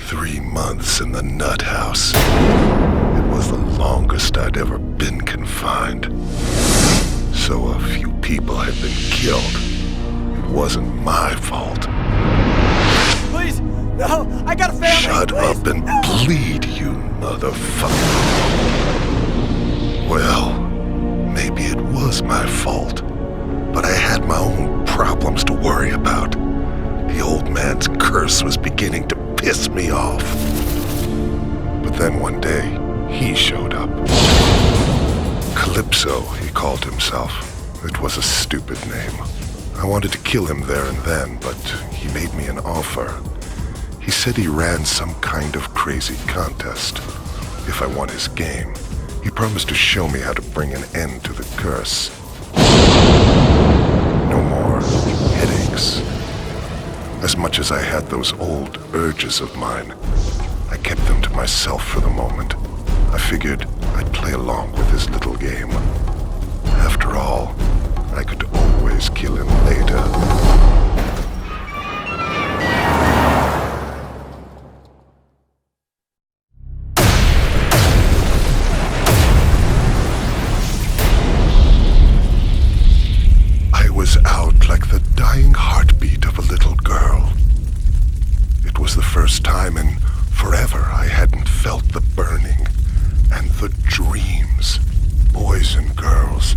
3 months in the nut house. It was the longest I'd ever been confined. So a few people had been killed. It wasn't my fault. Please, no, I got a family. Shut up and bleed, you motherfucker. Well, maybe it was my fault, but I had my own problems to worry about. The old man's curse was beginning to piss me off. But then one day, he showed up. Calypso, he called himself. It was a stupid name. I wanted to kill him there and then, but he made me an offer. He said he ran some kind of crazy contest. If I won his game, he promised to show me how to bring an end to the curse. No more headaches. As much as I had those old urges of mine, I kept them to myself for the moment. I figured I'd play along with his little game. After all, I could always kill him later. I was out like the dying heartbeat of a little girl. It was the first time in forever I hadn't felt the burning and the dreams. Boys and girls,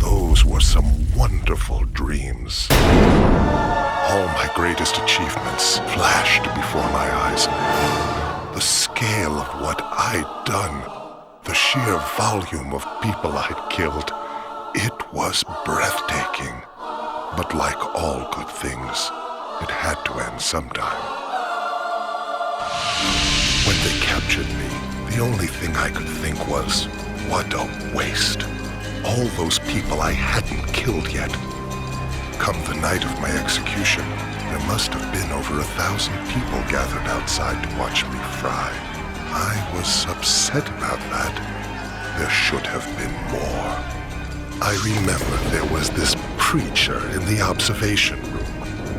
those were some wonderful dreams. All my greatest achievements flashed before my eyes. The scale of what I'd done, the sheer volume of people I'd killed, it was breathtaking. But like all good things, it had to end sometime. When they captured me, the only thing I could think was, what a waste. All those people I hadn't killed yet. Come the night of my execution, there must have been over 1,000 people gathered outside to watch me fry. I was upset about that. There should have been more. I remember there was this preacher in the observation room.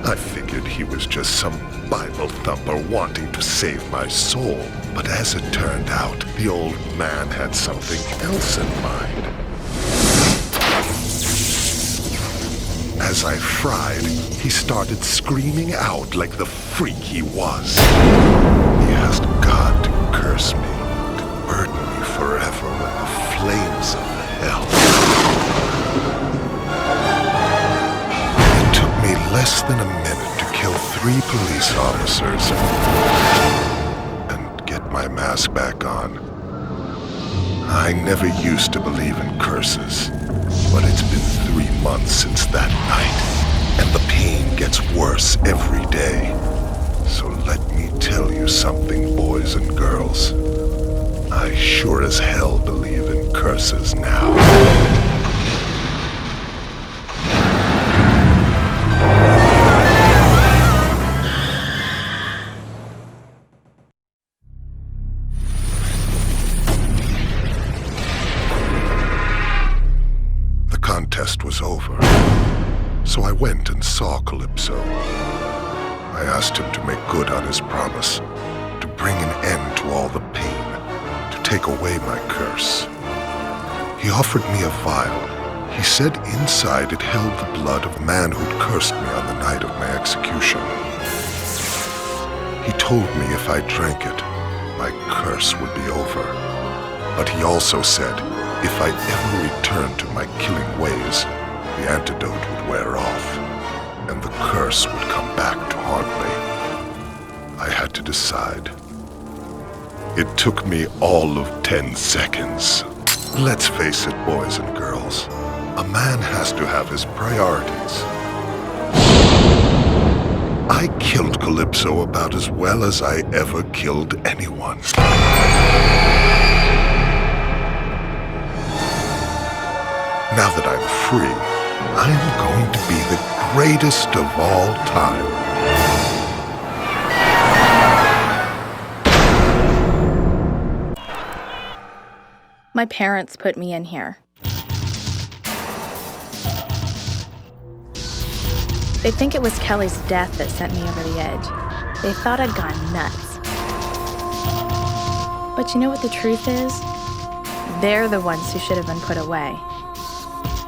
I figured he was just some Bible thumper wanting to save my soul. But as it turned out, the old man had something else in mind. As I fried, he started screaming out like the freak he was. He asked God to curse me, to burden me forever with the flames of hell. It took me less than a minute to kill 3 police officers and get my mask back on. I never used to believe in curses, but it's been 3 months since that night, and the pain gets worse every day. So let me tell you something, boys and girls. I sure as hell believe in curses now. The contest was over, so I went and saw Calypso. I asked him to make good on his promise, to bring an end to all the pain, to take away my curse. He offered me a vial. He said inside it held the blood of a man who'd cursed me on the night of my execution. He told me if I drank it, my curse would be over. But he also said if I ever returned to my killing ways, the antidote would wear off, and the curse would come back to haunt me. I had to decide. It took me all of 10 seconds. Let's face it, boys and girls. A man has to have his priorities. I killed Calypso about as well as I ever killed anyone. Now that I'm free, I'm going to be the greatest of all time. My parents put me in here. They think it was Kelly's death that sent me over the edge. They thought I'd gone nuts. But you know what the truth is? They're the ones who should have been put away.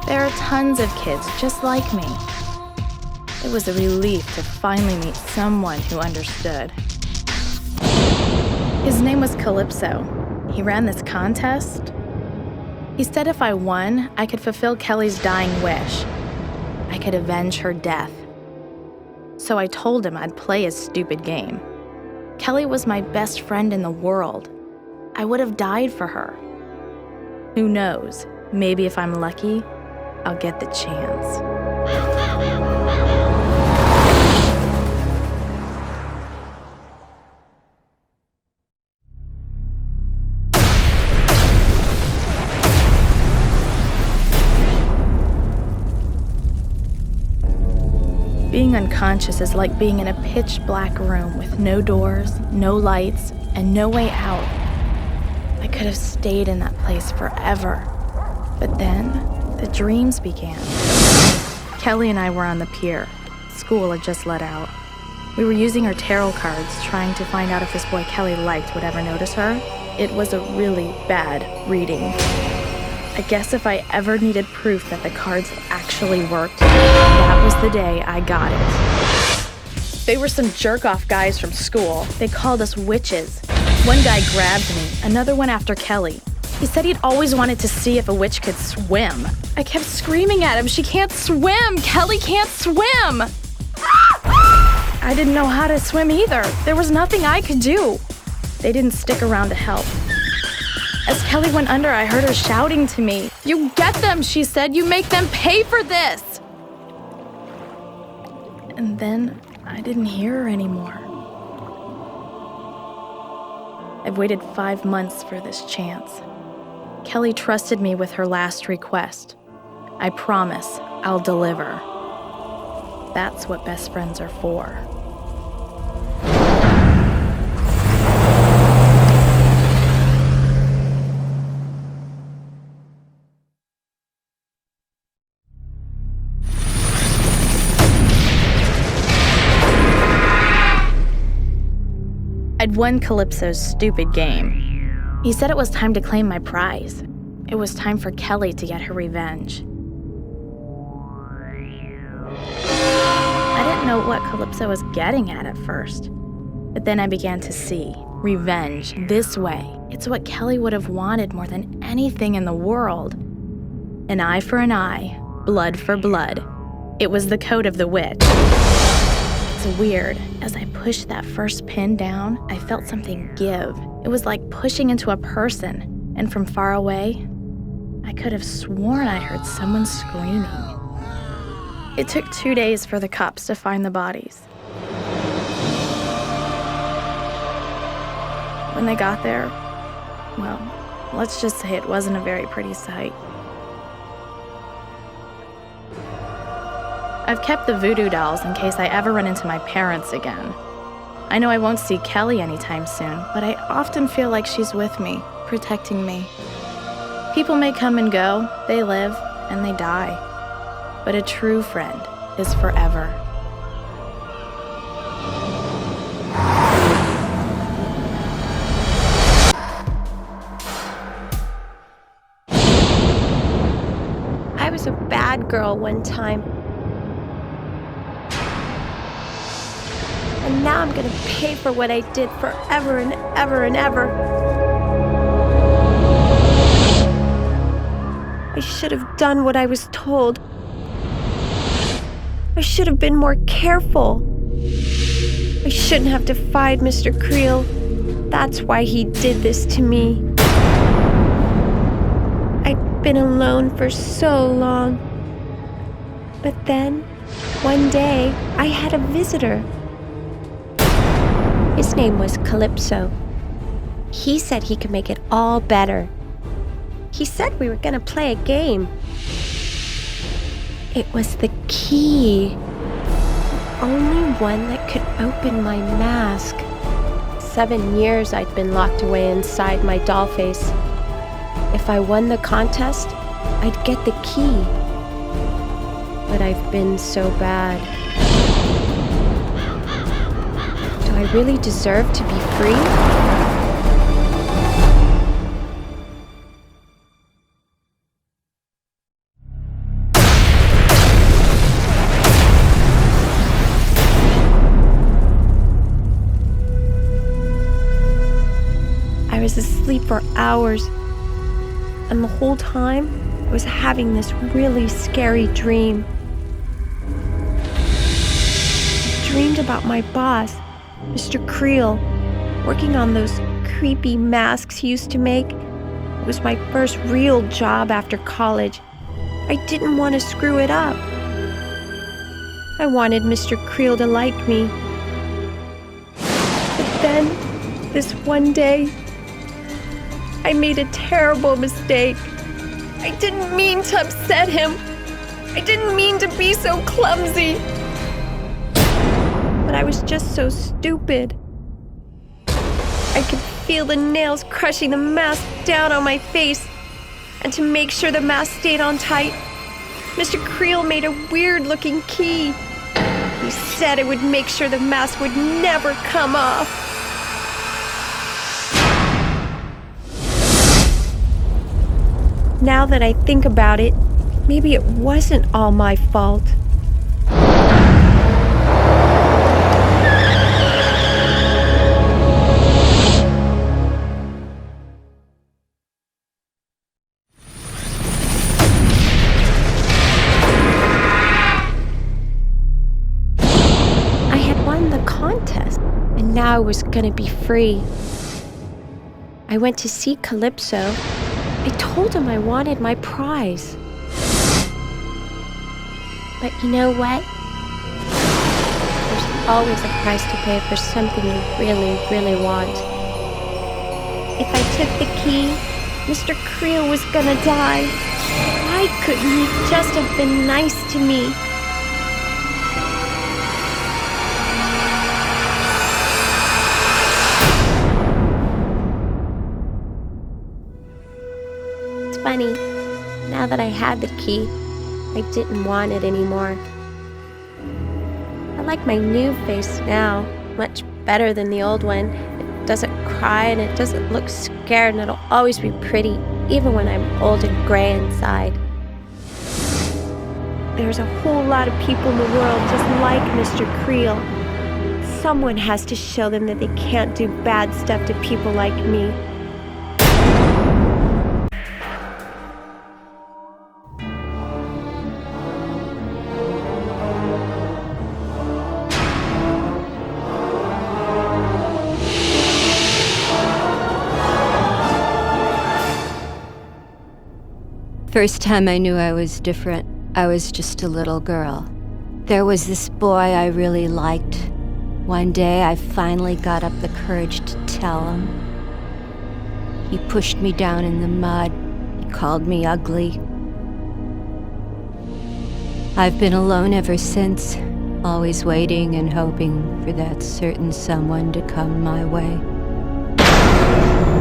There are tons of kids just like me. It was a relief to finally meet someone who understood. His name was Calypso. He ran this contest. He said if I won, I could fulfill Kelly's dying wish. I could avenge her death. So I told him I'd play his stupid game. Kelly was my best friend in the world. I would have died for her. Who knows? Maybe if I'm lucky, I'll get the chance. Being unconscious is like being in a pitch-black room with no doors, no lights, and no way out. I could have stayed in that place forever. But then, the dreams began. Kelly and I were on the pier. School had just let out. We were using our tarot cards, trying to find out if this boy Kelly liked would ever notice her. It was a really bad reading. I guess if I ever needed proof that the cards actually worked, that was the day I got it. They were some jerk-off guys from school. They called us witches. One guy grabbed me, another went after Kelly. He said he'd always wanted to see if a witch could swim. I kept screaming at him, "She can't swim! Kelly can't swim!" I didn't know how to swim either. There was nothing I could do. They didn't stick around to help. As Kelly went under, I heard her shouting to me. "You get them," she said. "You make them pay for this." And then I didn't hear her anymore. I've waited 5 months for this chance. Kelly trusted me with her last request. I promise I'll deliver. That's what best friends are for. I'd won Calypso's stupid game. He said it was time to claim my prize. It was time for Kelly to get her revenge. I didn't know what Calypso was getting at first. But then I began to see. Revenge, this way. It's what Kelly would have wanted more than anything in the world. An eye for an eye, blood for blood. It was the code of the witch. It's weird. As I pushed that first pin down, I felt something give. It was like pushing into a person, and from far away, I could have sworn I heard someone screaming. It took 2 days for the cops to find the bodies. When they got there, well, let's just say it wasn't a very pretty sight. I've kept the voodoo dolls in case I ever run into my parents again. I know I won't see Kelly anytime soon, but I often feel like she's with me, protecting me. People may come and go, they live, and they die. But a true friend is forever. I was a bad girl one time. And now I'm gonna pay for what I did forever and ever and ever. I should have done what I was told. I should have been more careful. I shouldn't have defied Mr. Creel. That's why he did this to me. I'd been alone for so long. But then, one day, I had a visitor. His name was Calypso. He said he could make it all better. He said we were gonna play a game. It was the key. The only one that could open my mask. 7 years I'd been locked away inside my Dollface. If I won the contest, I'd get the key. But I've been so bad. Do I really deserve to be free? asleep for hours. And the whole time, I was having this really scary dream. I dreamed about my boss, Mr. Creel, working on those creepy masks he used to make. It was my first real job after college. I didn't want to screw it up. I wanted Mr. Creel to like me. But then, this one day, I made a terrible mistake. I didn't mean to upset him. I didn't mean to be so clumsy. But I was just so stupid. I could feel the nails crushing the mask down on my face. And to make sure the mask stayed on tight, Mr. Creel made a weird-looking key. He said it would make sure the mask would never come off. Now that I think about it, maybe it wasn't all my fault. I had won the contest, and now I was gonna be free. I went to see Calypso. I told him I wanted my prize. But you know what? There's always a price to pay for something you really, really want. If I took the key, Mr. Creel was gonna die. Why couldn't he just have been nice to me? Funny, now that I had the key, I didn't want it anymore. I like my new face now much better than the old one. It doesn't cry and it doesn't look scared, and it'll always be pretty, even when I'm old and gray inside. There's a whole lot of people in the world just like Mr. Creel. Someone has to show them that they can't do bad stuff to people like me. First time I knew I was different, I was just a little girl. There was this boy I really liked. One day I finally got up the courage to tell him. He pushed me down in the mud. He called me ugly. I've been alone ever since, always waiting and hoping for that certain someone to come my way.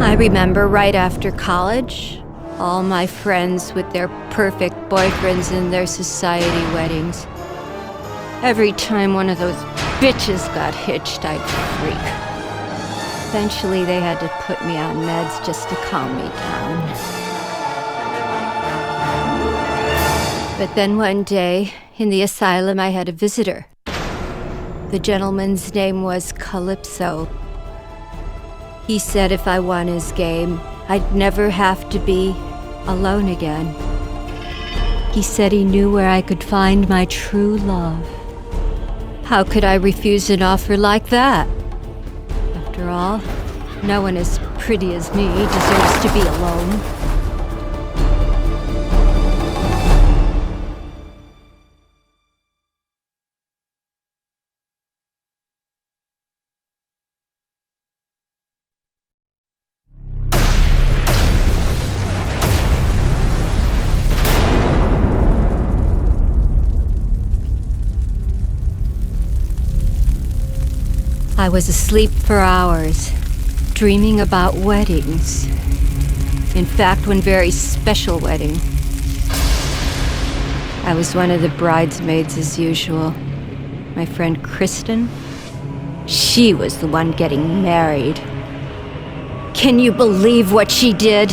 I remember right after college, all my friends with their perfect boyfriends and their society weddings. Every time one of those bitches got hitched, I'd freak. Eventually, they had to put me on meds just to calm me down. But then one day, in the asylum, I had a visitor. The gentleman's name was Calypso. He said if I won his game, I'd never have to be alone again. He said he knew where I could find my true love. How could I refuse an offer like that? After all, no one as pretty as me deserves to be alone. I was asleep for hours, dreaming about weddings. In fact, one very special wedding. I was one of the bridesmaids as usual. My friend Kristen, she was the one getting married. Can you believe what she did?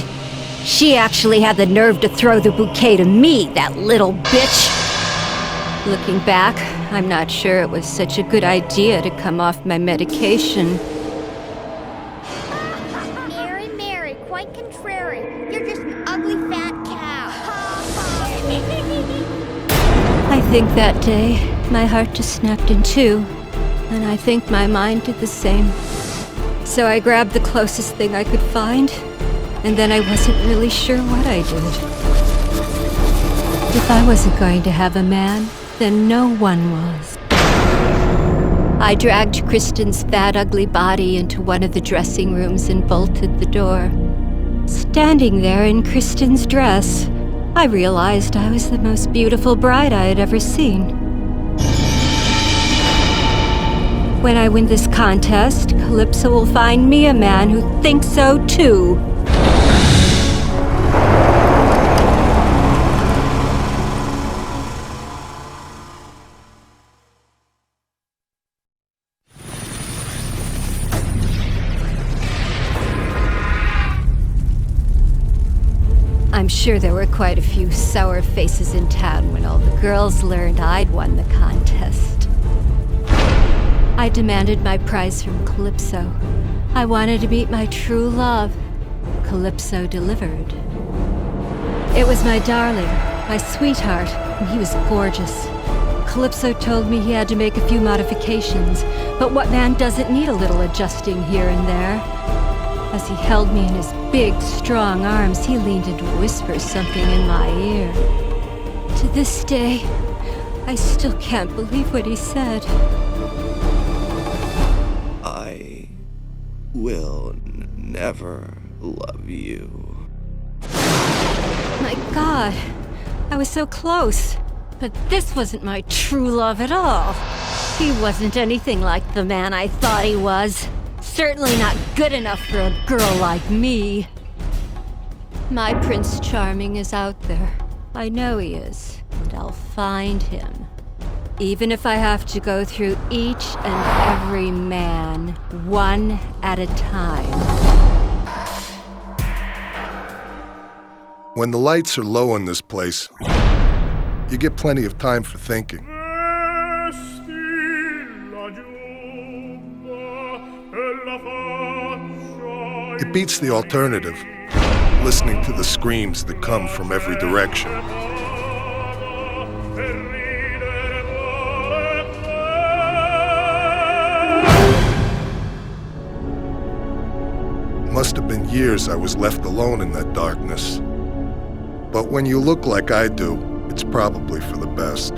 She actually had the nerve to throw the bouquet to me, that little bitch. Looking back, I'm not sure it was such a good idea to come off my medication. Mary, think that day, my heart just snapped in two, and I think my mind did the same. So I grabbed the closest thing I could find, and then I wasn't really sure what I did. If I wasn't going to have a man, then no one was. I dragged Kristen's fat, ugly body into one of the dressing rooms and bolted the door. Standing there in Kristen's dress, I realized I was the most beautiful bride I had ever seen. When I win this contest, Calypso will find me a man who thinks so too. I'm sure there were quite a few sour faces in town when all the girls learned I'd won the contest. I demanded my prize from Calypso. I wanted to meet my true love. Calypso delivered. It was my darling, my sweetheart, and he was gorgeous. Calypso told me he had to make a few modifications, but what man doesn't need a little adjusting here and there? As he held me in his big, strong arms, he leaned in to whisper something in my ear. To this day, I still can't believe what he said. I will never love you. My God, I was so close. But this wasn't my true love at all. He wasn't anything like the man I thought he was. Certainly not good enough for a girl like me. My Prince Charming is out there. I know he is, and I'll find him. Even if I have to go through each and every man, one at a time. When the lights are low in this place, you get plenty of time for thinking. It beats the alternative, listening to the screams that come from every direction. Must have been years I was left alone in that darkness. But when you look like I do, it's probably for the best.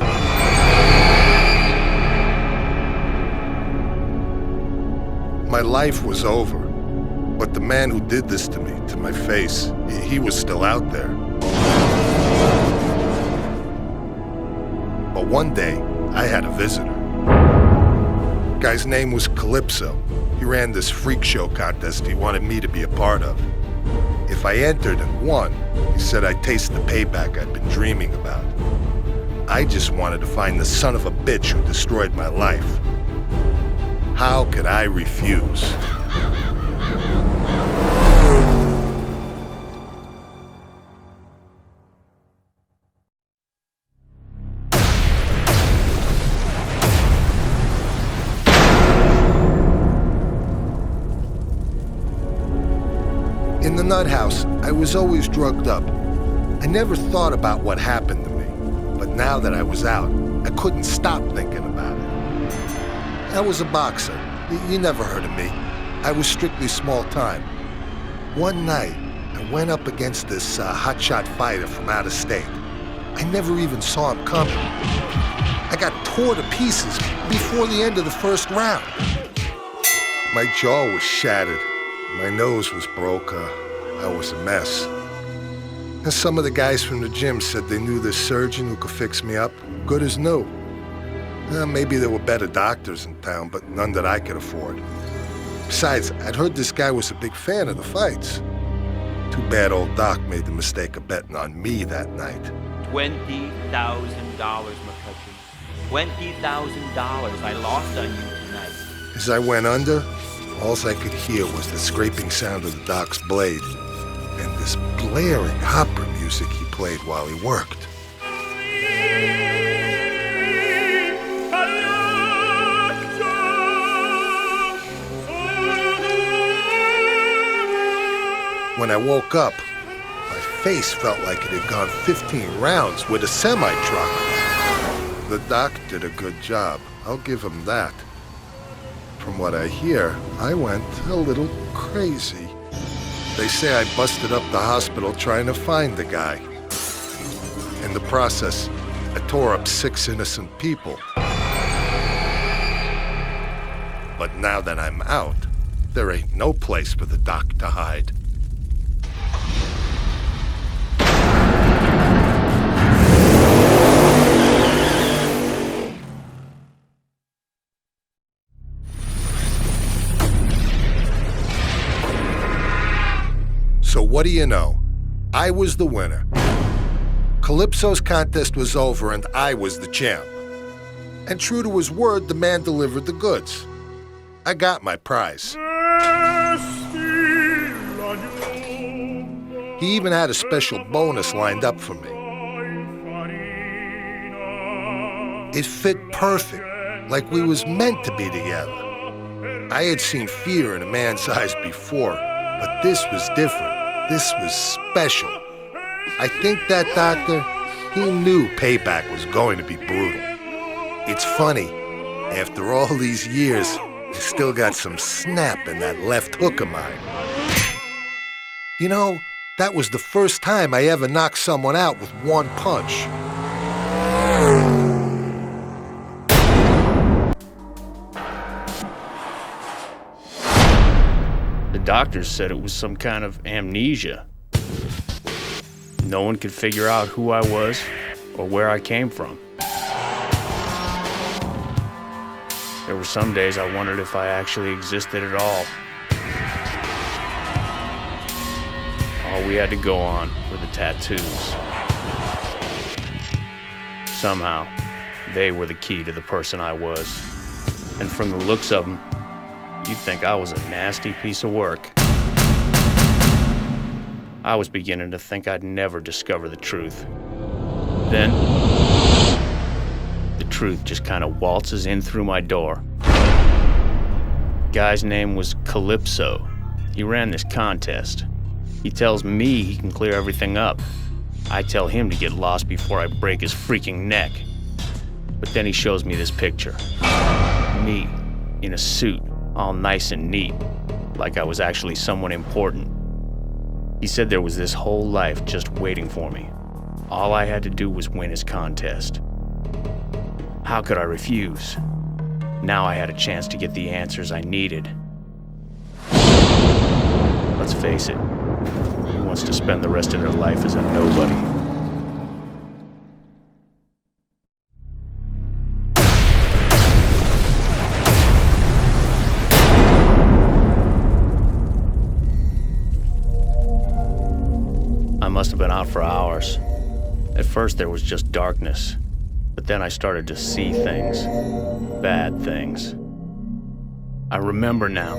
My life was over. But the man who did this to me, to my face, he was still out there. But one day, I had a visitor. Guy's name was Calypso. He ran this freak show contest he wanted me to be a part of. If I entered and won, he said I'd taste the payback I'd been dreaming about. I just wanted to find the son of a bitch who destroyed my life. How could I refuse? In the nut house, I was always drugged up. I never thought about what happened to me, but now that I was out, I couldn't stop thinking about it. I was a boxer. You never heard of me. I was strictly small time. One night, I went up against this hotshot fighter from out of state. I never even saw him coming. I got tore to pieces before the end of the first round. My jaw was shattered. My nose was broke. I was a mess. And some of the guys from the gym said they knew this surgeon who could fix me up, good as new. Maybe there were better doctors in town, but none that I could afford. Besides, I'd heard this guy was a big fan of the fights. Too bad old Doc made the mistake of betting on me that night. $20,000, McCutcheon. $20,000 I lost on you tonight. As I went under, all I could hear was the scraping sound of the Doc's blade and this blaring opera music he played while he worked. When I woke up, my face felt like it had gone 15 rounds with a semi-truck. The doc did a good job. I'll give him that. From what I hear, I went a little crazy. They say I busted up the hospital trying to find the guy. In the process, I tore up 6 innocent people. But now that I'm out, there ain't no place for the doc to hide. So what do you know? I was the winner. Calypso's contest was over and I was the champ. And true to his word, the man delivered the goods. I got my prize. He even had a special bonus lined up for me. It fit perfect, like we was meant to be together. I had seen fear in a man's eyes before, but this was different. This was special. I think that doctor, he knew payback was going to be brutal. It's funny, after all these years, I still got some snap in that left hook of mine. You know, that was the first time I ever knocked someone out with one punch. The doctors said it was some kind of amnesia. No one could figure out who I was or where I came from. There were some days I wondered if I actually existed at all. All we had to go on were the tattoos. Somehow, they were the key to the person I was. And from the looks of them, you'd think I was a nasty piece of work. I was beginning to think I'd never discover the truth. Then, the truth just kind of waltzes in through my door. Guy's name was Calypso. He ran this contest. He tells me he can clear everything up. I tell him to get lost before I break his freaking neck. But then he shows me this picture. Me, in a suit, all nice and neat, like I was actually someone important. He said there was this whole life just waiting for me. All I had to do was win his contest. How could I refuse? Now I had a chance to get the answers I needed. Let's face it, who wants to spend the rest of their life as a nobody? I must have been out for hours. At first there was just darkness, but then I started to see things. Bad things. I remember now.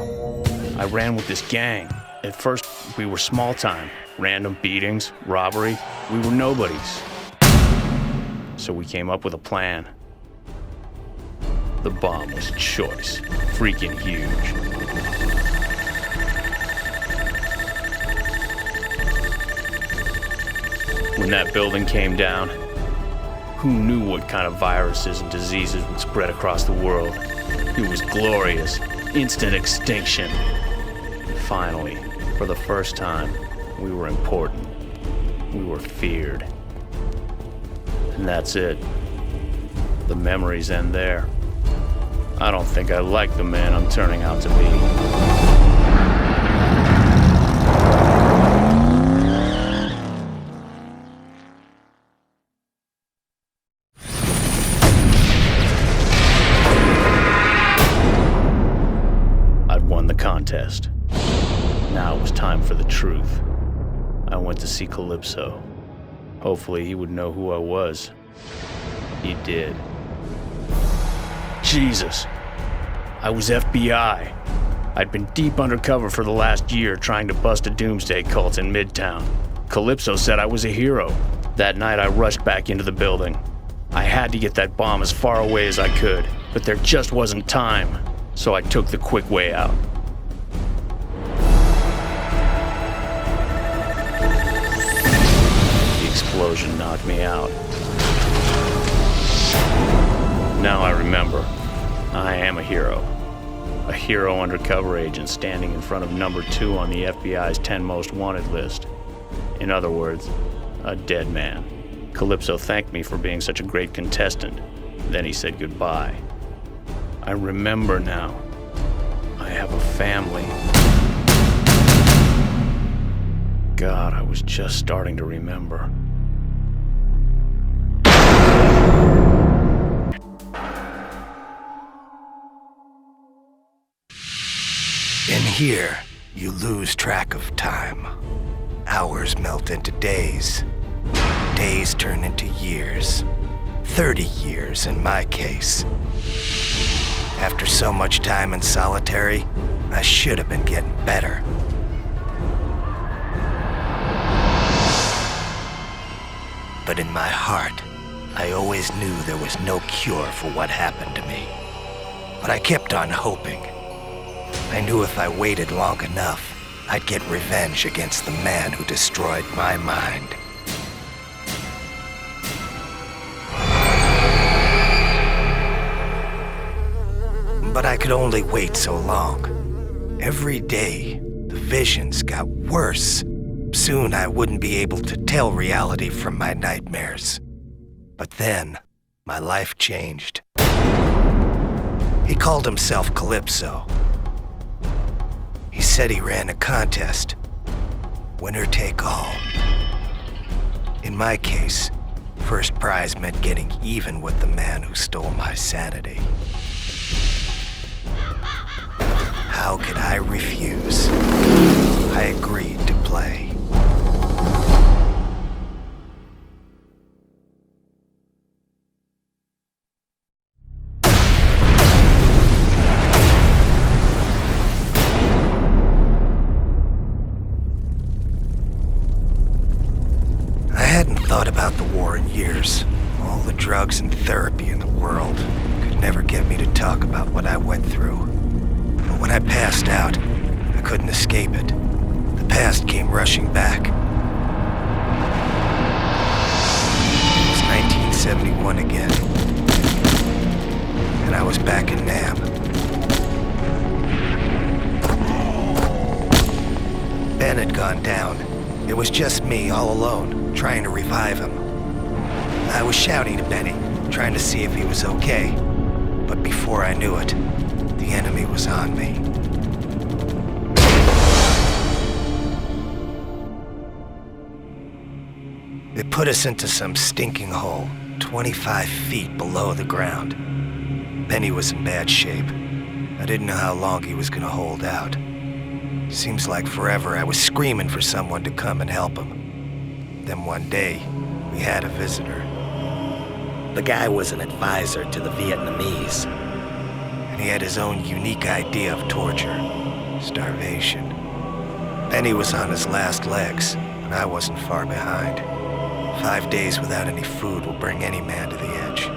I ran with this gang. At first, we were small time. Random beatings, robbery. We were nobodies. So we came up with a plan. The bomb was choice. Freaking huge. When that building came down, who knew what kind of viruses and diseases would spread across the world? It was glorious. Instant extinction. Finally, for the first time, we were important. We were feared. And that's it. The memories end there. I don't think I like the man I'm turning out to be. Contest. Now it was time for the truth. I went to see Calypso. Hopefully he would know who I was. He did. Jesus! I was FBI. I'd been deep undercover for the last year trying to bust a doomsday cult in Midtown. Calypso said I was a hero. That night I rushed back into the building. I had to get that bomb as far away as I could, but there just wasn't time, so I took the quick way out. The explosion knocked me out. Now I remember. I am a hero. A hero undercover agent standing in front of number 2 on the FBI's 10 most wanted list. In other words, a dead man. Calypso thanked me for being such a great contestant. Then he said goodbye. I remember now. I have a family. God, I was just starting to remember. In here, you lose track of time. Hours melt into days. Days turn into years. 30 years in my case. After so much time in solitary, I should have been getting better. But in my heart, I always knew there was no cure for what happened to me. But I kept on hoping. I knew if I waited long enough, I'd get revenge against the man who destroyed my mind. But I could only wait so long. Every day, the visions got worse. Soon I wouldn't be able to tell reality from my nightmares. But then, my life changed. He called himself Calypso. He said he ran a contest. Winner take all. In my case, first prize meant getting even with the man who stole my sanity. How could I refuse? I agreed to play. Thought about the war in years. All the drugs and therapy in the world could never get me to talk about what I went through. But when I passed out, I couldn't escape it. The past came rushing back. It was 1971 again. And I was back in Nam. Ben had gone down. It was just me, all alone, trying to revive him. I was shouting to Benny, trying to see if he was okay. But before I knew it, the enemy was on me. They put us into some stinking hole, 25 feet below the ground. Benny was in bad shape. I didn't know how long he was gonna hold out. Seems like forever I was screaming for someone to come and help him. Then one day, we had a visitor. The guy was an advisor to the Vietnamese. And he had his own unique idea of torture. Starvation. Benny was on his last legs, and I wasn't far behind. 5 days without any food will bring any man to the edge.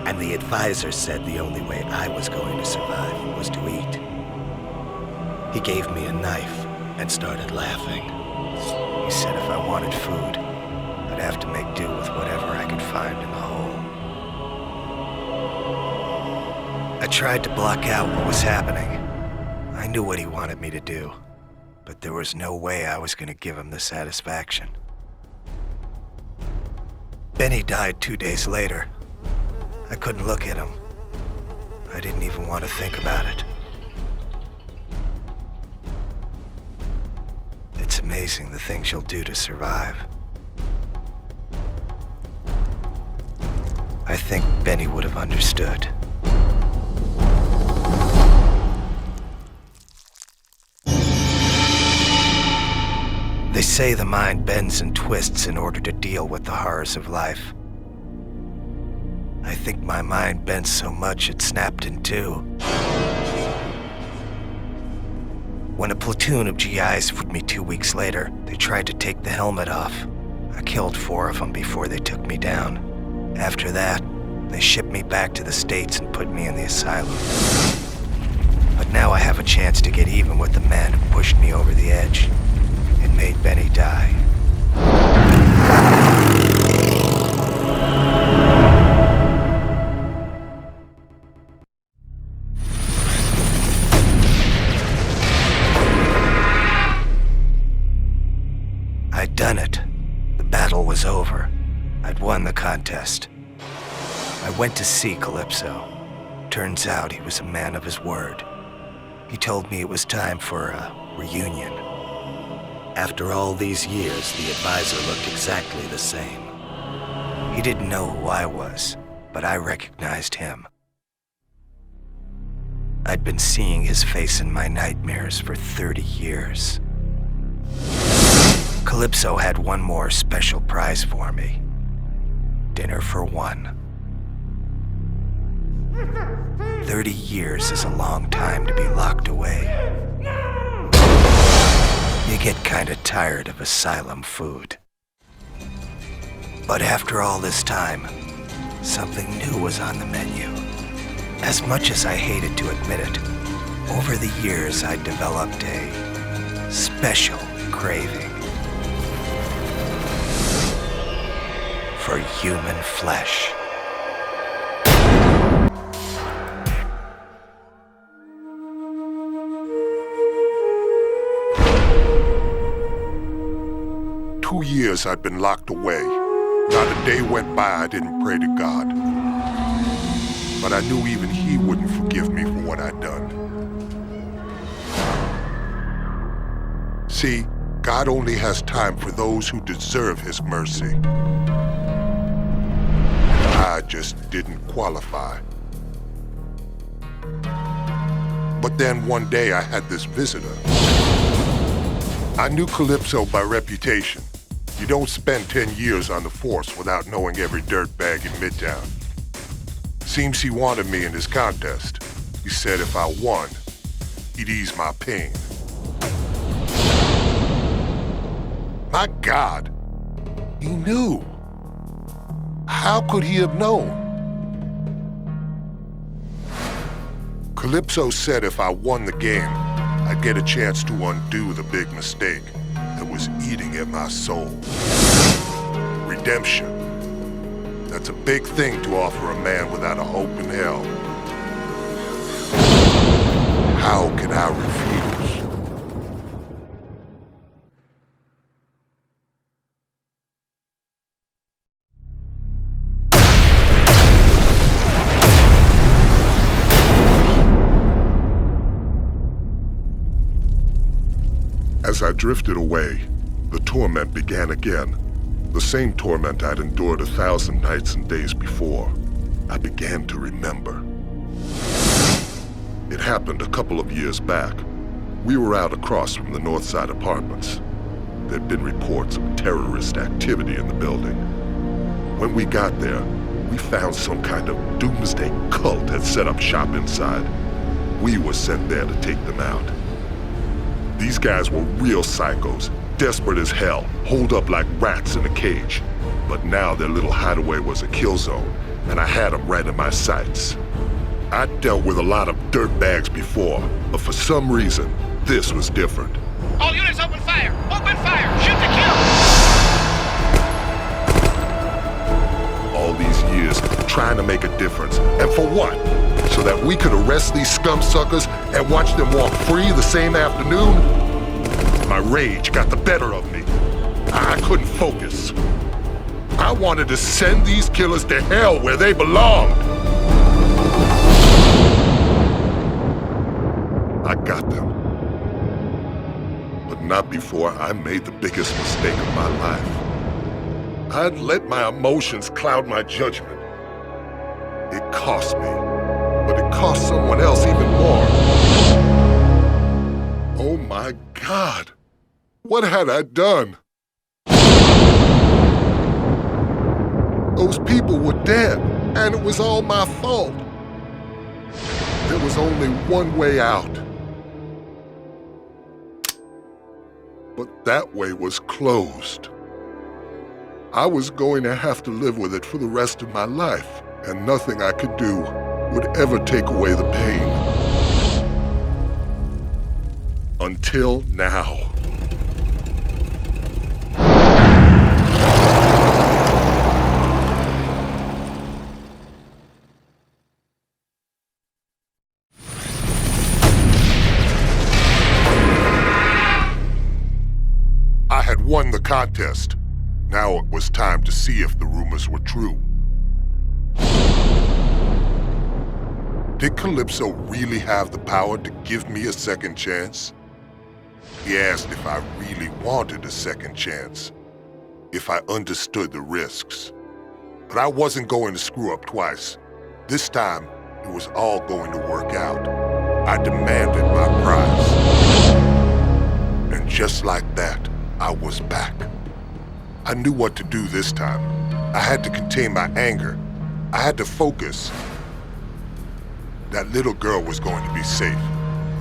And the advisor said the only way I was going to survive was to eat. He gave me a knife and started laughing. He said if I wanted food, I'd have to make do with whatever I could find in the hole. I tried to block out what was happening. I knew what he wanted me to do, but there was no way I was going to give him the satisfaction. Benny died 2 days later. I couldn't look at him. I didn't even want to think about it. It's amazing the things you'll do to survive. I think Benny would have understood. They say the mind bends and twists in order to deal with the horrors of life. I think my mind bent so much it snapped in two. When a platoon of GIs with me 2 weeks later, they tried to take the helmet off. I killed 4 of them before they took me down. After that, they shipped me back to the States and put me in the asylum. But now I have a chance to get even with the man who pushed me over the edge and made Benny die. done it. The battle was over. I'd won the contest. I went to see Calypso. Turns out he was a man of his word. He told me it was time for a reunion. After all these years, the advisor looked exactly the same. He didn't know who I was, but I recognized him. I'd been seeing his face in my nightmares for 30 years. Calypso had one more special prize for me. Dinner for one. 30 years is a long time to be locked away. You get kinda tired of asylum food. But after all this time, something new was on the menu. As much as I hated to admit it, over the years I developed a special craving for human flesh. "2 years I'd been locked away. Not a day went by I didn't pray to God. But I knew even He wouldn't forgive me for what I'd done. See, God only has time for those who deserve His mercy. I just didn't qualify. But then one day I had this visitor. I knew Calypso by reputation. You don't spend 10 years on the force without knowing every dirtbag in Midtown. Seems he wanted me in his contest. He said if I won, he'd ease my pain. My God, he knew. How could he have known? Calypso said if I won the game, I'd get a chance to undo the big mistake that was eating at my soul. Redemption. That's a big thing to offer a man without a hope in hell. How can I refuse? As I drifted away, the torment began again. The same torment I'd endured 1,000 nights and days before. I began to remember. It happened a couple of years back. We were out across from the Northside Apartments. There'd been reports of terrorist activity in the building. When we got there, we found some kind of doomsday cult had set up shop inside. We were sent there to take them out. These guys were real psychos, desperate as hell, holed up like rats in a cage. But now their little hideaway was a kill zone, and I had them right in my sights. I'd dealt with a lot of dirtbags before, but for some reason, this was different. All units open fire! Open fire! Shoot to kill! All these years trying to make a difference, and for what? So that we could arrest these scum suckers and watch them walk free the same afternoon? My rage got the better of me. I couldn't focus. I wanted to send these killers to hell where they belonged. I got them. But not before I made the biggest mistake of my life. I'd let my emotions cloud my judgment. It cost me, but it cost someone else even more. Oh my God, what had I done? Those people were dead, and it was all my fault. There was only one way out. But that way was closed. I was going to have to live with it for the rest of my life, and nothing I could do would ever take away the pain. Until now. I had won the contest. Now it was time to see if the rumors were true. Did Calypso really have the power to give me a second chance? He asked if I really wanted a second chance, if I understood the risks. But I wasn't going to screw up twice. This time, it was all going to work out. I demanded my prize. And just like that, I was back. I knew what to do this time. I had to contain my anger. I had to focus. That little girl was going to be safe.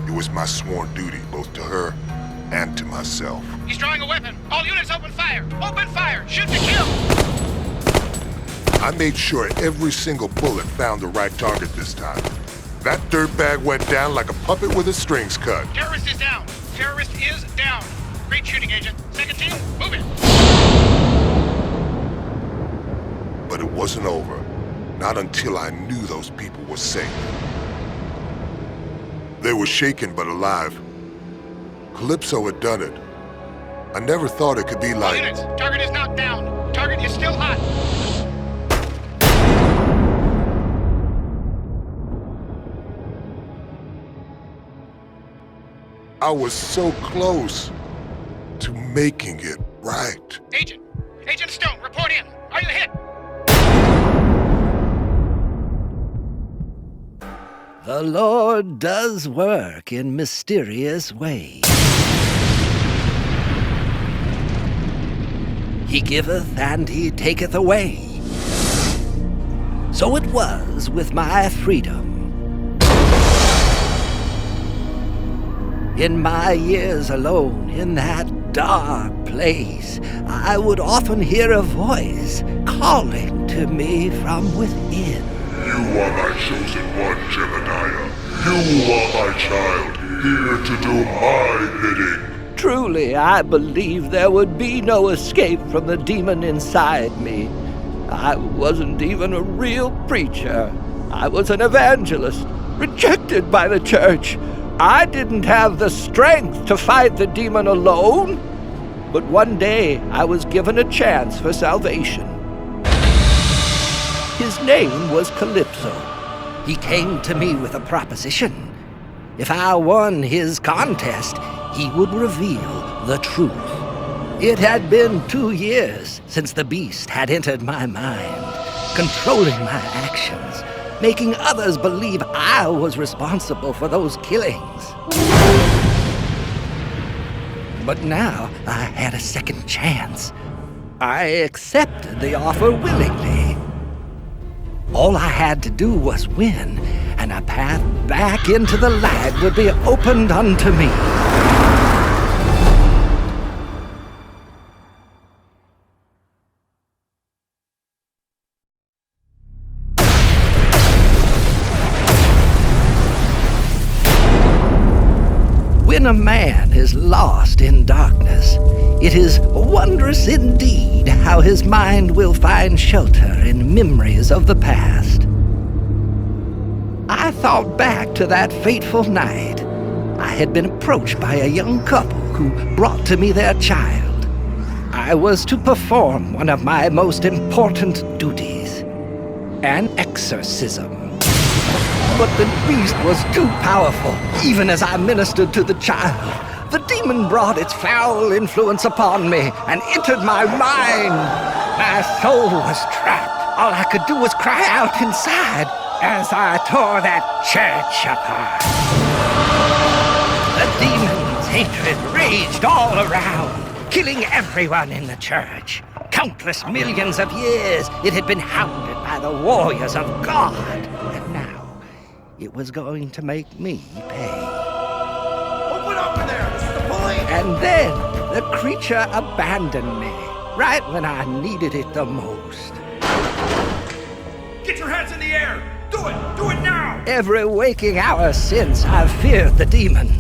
It was my sworn duty, both to her and to myself. He's drawing a weapon. All units open fire. Open fire. Shoot to kill. I made sure every single bullet found the right target this time. That dirtbag went down like a puppet with his strings cut. Terrorist is down. Terrorist is down. Great shooting, Agent. Second team, move it. But it wasn't over. Not until I knew those people were safe. They were shaken but alive. Calypso had done it. I never thought it could be All like... units, target is not down. Target is still hot. I was so close to making it right. Agent Stone, report in. Are you hit? The Lord does work in mysterious ways. He giveth and he taketh away. So it was with my freedom. In my years alone in that dark place, I would often hear a voice calling to me from within. You are my chosen one, Jebediah. You are my child, here to do my bidding. Truly, I believed there would be no escape from the demon inside me. I wasn't even a real preacher. I was an evangelist, rejected by the church. I didn't have the strength to fight the demon alone. But one day, I was given a chance for salvation. His name was Calypso. He came to me with a proposition. If I won his contest, he would reveal the truth. It had been 2 years since the beast had entered my mind, controlling my actions, making others believe I was responsible for those killings. But now I had a second chance. I accepted the offer willingly. All I had to do was win, and a path back into the light would be opened unto me. When a man is lost in darkness, it is wondrous indeed how his mind will find shelter in memories of the past. I thought back to that fateful night. I had been approached by a young couple who brought to me their child. I was to perform one of my most important duties, an exorcism. But the beast was too powerful, even as I ministered to the child. The demon brought its foul influence upon me and entered my mind. My soul was trapped. All I could do was cry out inside as I tore that church apart. The demon's hatred raged all around, killing everyone in the church. Countless millions of years it had been hounded by the warriors of God. And now it was going to make me pay. Open up in there! This is the police! And then the creature abandoned me, right when I needed it the most. Get your hands in the air! Do it! Do it now! Every waking hour since, I've feared the demon.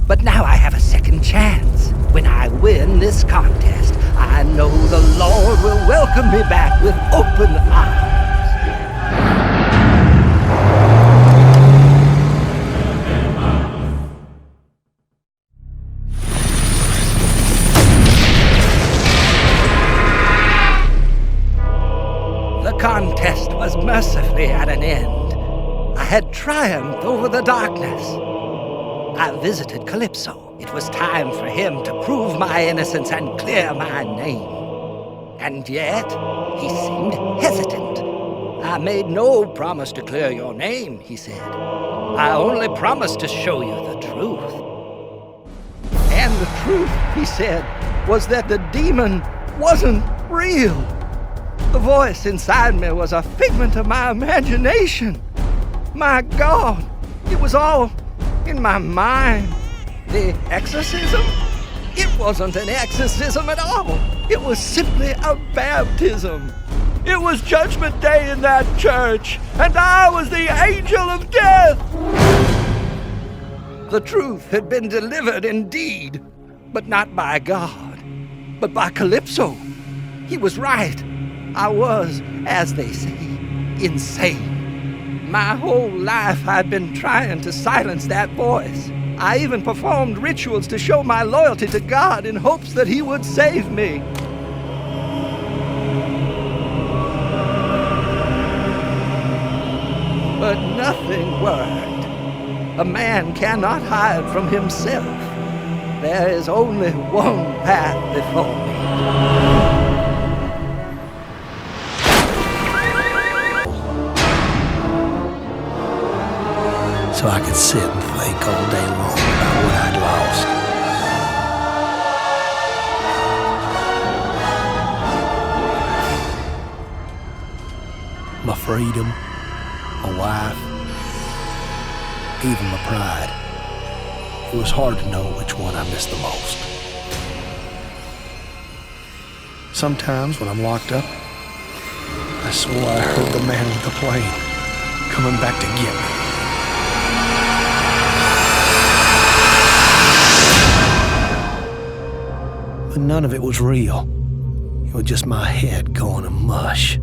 But now I have a second chance. When I win this contest, I know the Lord will welcome me back with open arms. contest was mercifully at an end. I had triumphed over the darkness. I visited Calypso. It was time for him to prove my innocence and clear my name. And yet, he seemed hesitant. I made no promise to clear your name, he said. I only promised to show you the truth. And the truth, he said, was that the demon wasn't real. The voice inside me was a figment of my imagination. My God, it was all in my mind. The exorcism? It wasn't an exorcism at all. It was simply a baptism. It was Judgment Day in that church, and I was the angel of death. The truth had been delivered indeed, but not by God, but by Calypso. He was right. I was, as they say, insane. My whole life I'd been trying to silence that voice. I even performed rituals to show my loyalty to God in hopes that he would save me. But nothing worked. A man cannot hide from himself. There is only one path before me. So I could sit and think all day long about what I'd lost. My freedom, my wife, even my pride. It was hard to know which one I missed the most. Sometimes when I'm locked up, I swore I heard the man with the plane coming back to get me. But none of it was real. It was just my head going to mush.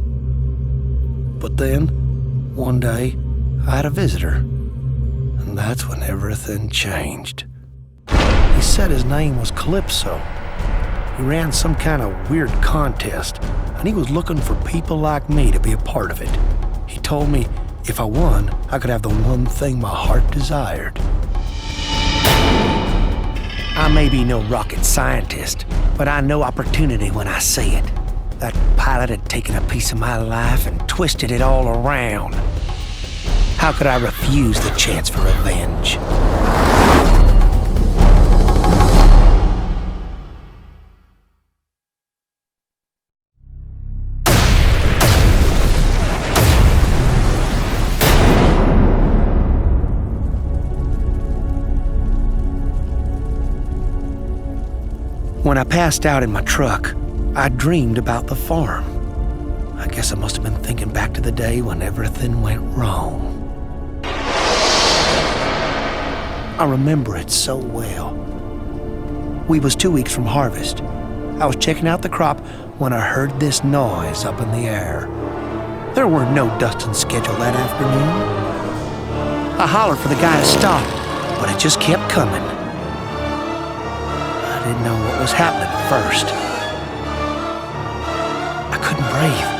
But then, one day, I had a visitor. And that's when everything changed. He said his name was Calypso. He ran some kind of weird contest, and he was looking for people like me to be a part of it. He told me if I won, I could have the one thing my heart desired. I may be no rocket scientist, but I know opportunity when I see it. That pilot had taken a piece of my life and twisted it all around. How could I refuse the chance for revenge? When I passed out in my truck, I dreamed about the farm. I guess I must have been thinking back to the day when everything went wrong. I remember it so well. We was 2 weeks from harvest. I was checking out the crop when I heard this noise up in the air. There were no dusting scheduled that afternoon. I hollered for the guy to stop, but it just kept coming. I didn't know what was happening at first. I couldn't breathe,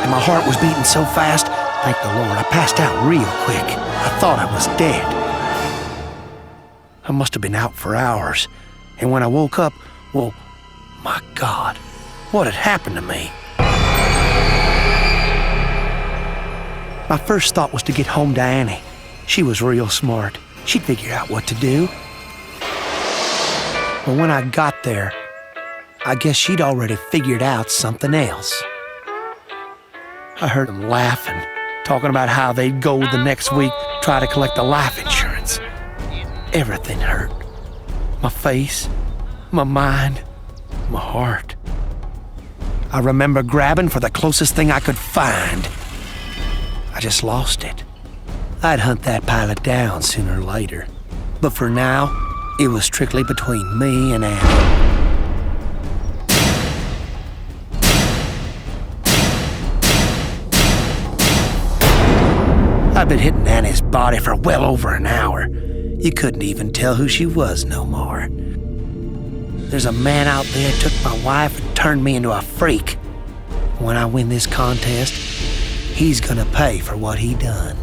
and my heart was beating so fast, thank the Lord, I passed out real quick. I thought I was dead. I must have been out for hours, and when I woke up, well, my God, what had happened to me? My first thought was to get home to Annie. She was real smart. She'd figure out what to do. But when I got there, I guess she'd already figured out something else. I heard them laughing, talking about how they'd go the next week, try to collect the life insurance. Everything hurt. My face, my mind, my heart. I remember grabbing for the closest thing I could find. I just lost it. I'd hunt that pilot down sooner or later. But for now, it was strictly between me and Annie. I'd been hitting Annie's body for well over an hour. You couldn't even tell who she was no more. There's a man out there took my wife and turned me into a freak. When I win this contest, he's gonna pay for what he done.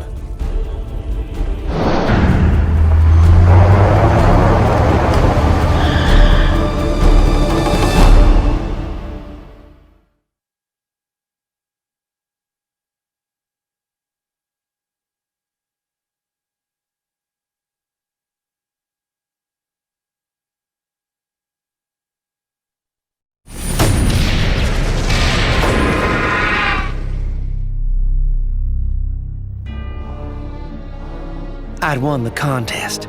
I'd won the contest,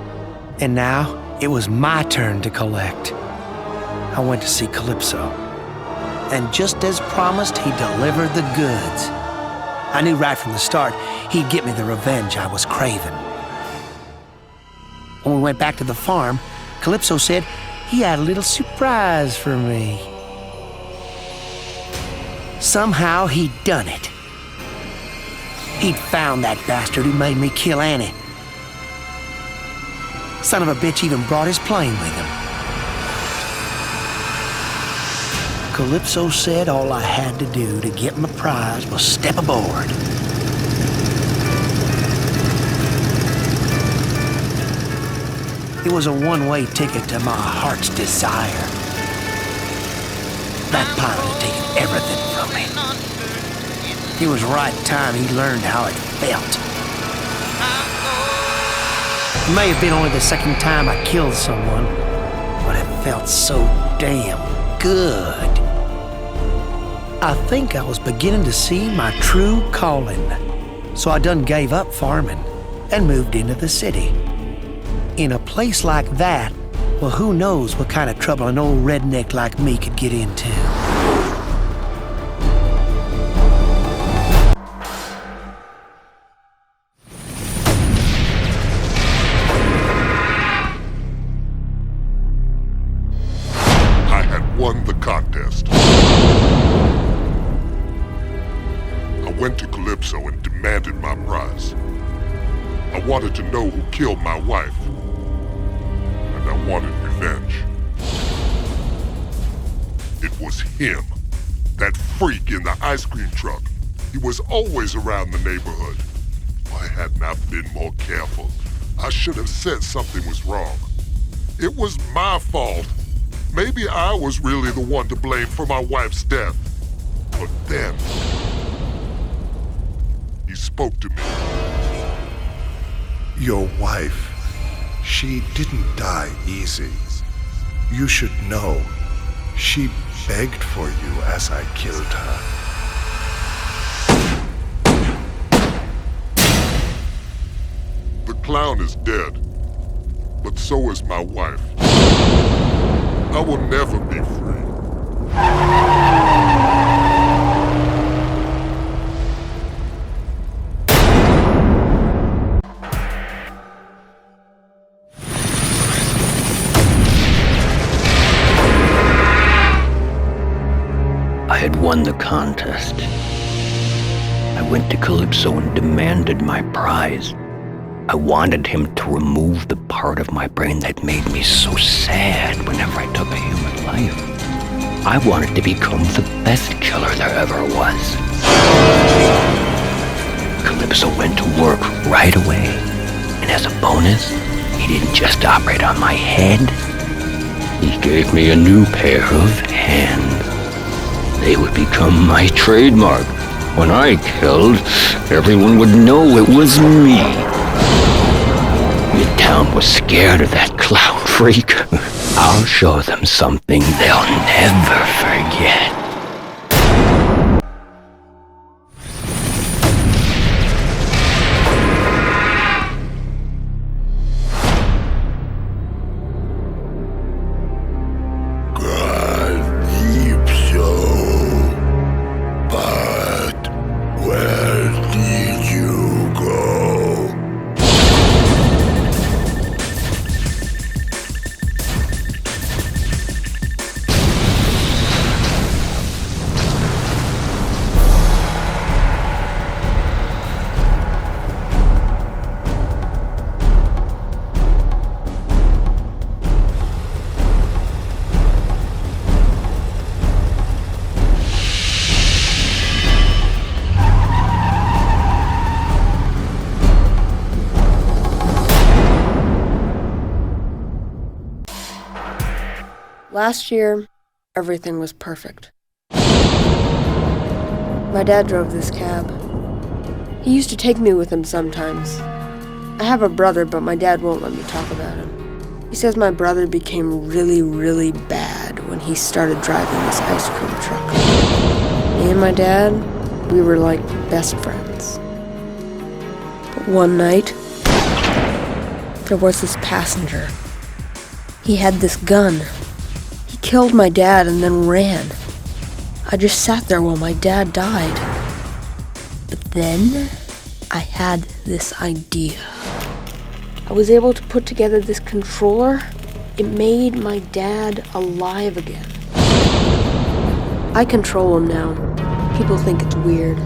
and now it was my turn to collect. I went to see Calypso, and just as promised, he delivered the goods. I knew right from the start he'd get me the revenge I was craving. When we went back to the farm, Calypso said he had a little surprise for me. Somehow he'd done it. He'd found that bastard who made me kill Annie. Son of a bitch even brought his plane with him. Calypso said all I had to do to get my prize was step aboard. It was a one-way ticket to my heart's desire. That pilot had taken everything from me. It was right time he learned how it felt. It may have been only the second time I killed someone, but it felt so damn good. I think I was beginning to see my true calling, so I done gave up farming and moved into the city. In a place like that, well, who knows what kind of trouble an old redneck like me could get into. Won the contest. I went to Calypso and demanded my prize. I wanted to know who killed my wife, and I wanted revenge. It was him, that freak in the ice cream truck. He was always around the neighborhood. Why hadn't I been more careful? I should have said something was wrong. It was my fault. Maybe I was really the one to blame for my wife's death. But then, he spoke to me. Your wife, she didn't die easy. You should know, she begged for you as I killed her. The clown is dead, but so is my wife. I will never be free. I had won the contest. I went to Calypso and demanded my prize. I wanted him to remove the part of my brain that made me so sad whenever I took a human life. I wanted to become the best killer there ever was. Calypso went to work right away, and as a bonus, he didn't just operate on my head. He gave me a new pair of hands. They would become my trademark. When I killed, everyone would know it was me. Midtown was scared of that clown freak. I'll show them something they'll never forget. Last year, everything was perfect. My dad drove this cab. He used to take me with him sometimes. I have a brother, but my dad won't let me talk about him. He says my brother became really, really bad when he started driving this ice cream truck. Me and my dad, we were like best friends. But one night, there was this passenger. He had this gun. He killed my dad and then ran. I just sat there while my dad died. But then, I had this idea. I was able to put together this controller. It made my dad alive again. I control him now. People think it's weird.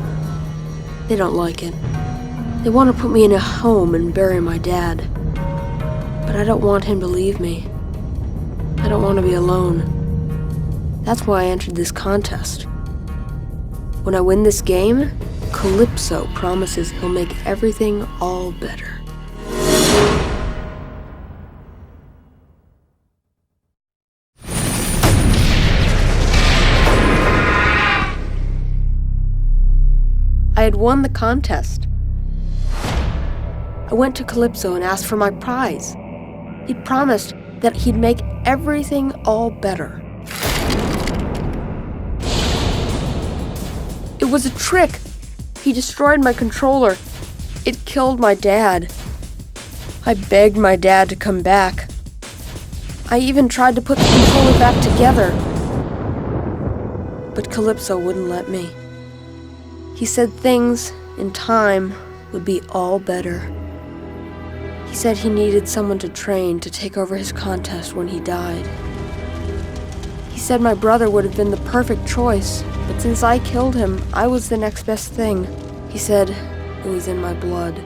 They don't like it. They want to put me in a home and bury my dad. But I don't want him to leave me. I don't want to be alone. That's why I entered this contest. When I win this game, Calypso promises he'll make everything all better. I had won the contest. I went to Calypso and asked for my prize. He promised that he'd make everything all better. It was a trick. He destroyed my controller. It killed my dad. I begged my dad to come back. I even tried to put the controller back together. But Calypso wouldn't let me. He said things, in time, would be all better. He said he needed someone to train to take over his contest when he died. He said my brother would have been the perfect choice, but since I killed him, I was the next best thing. He said it was in my blood.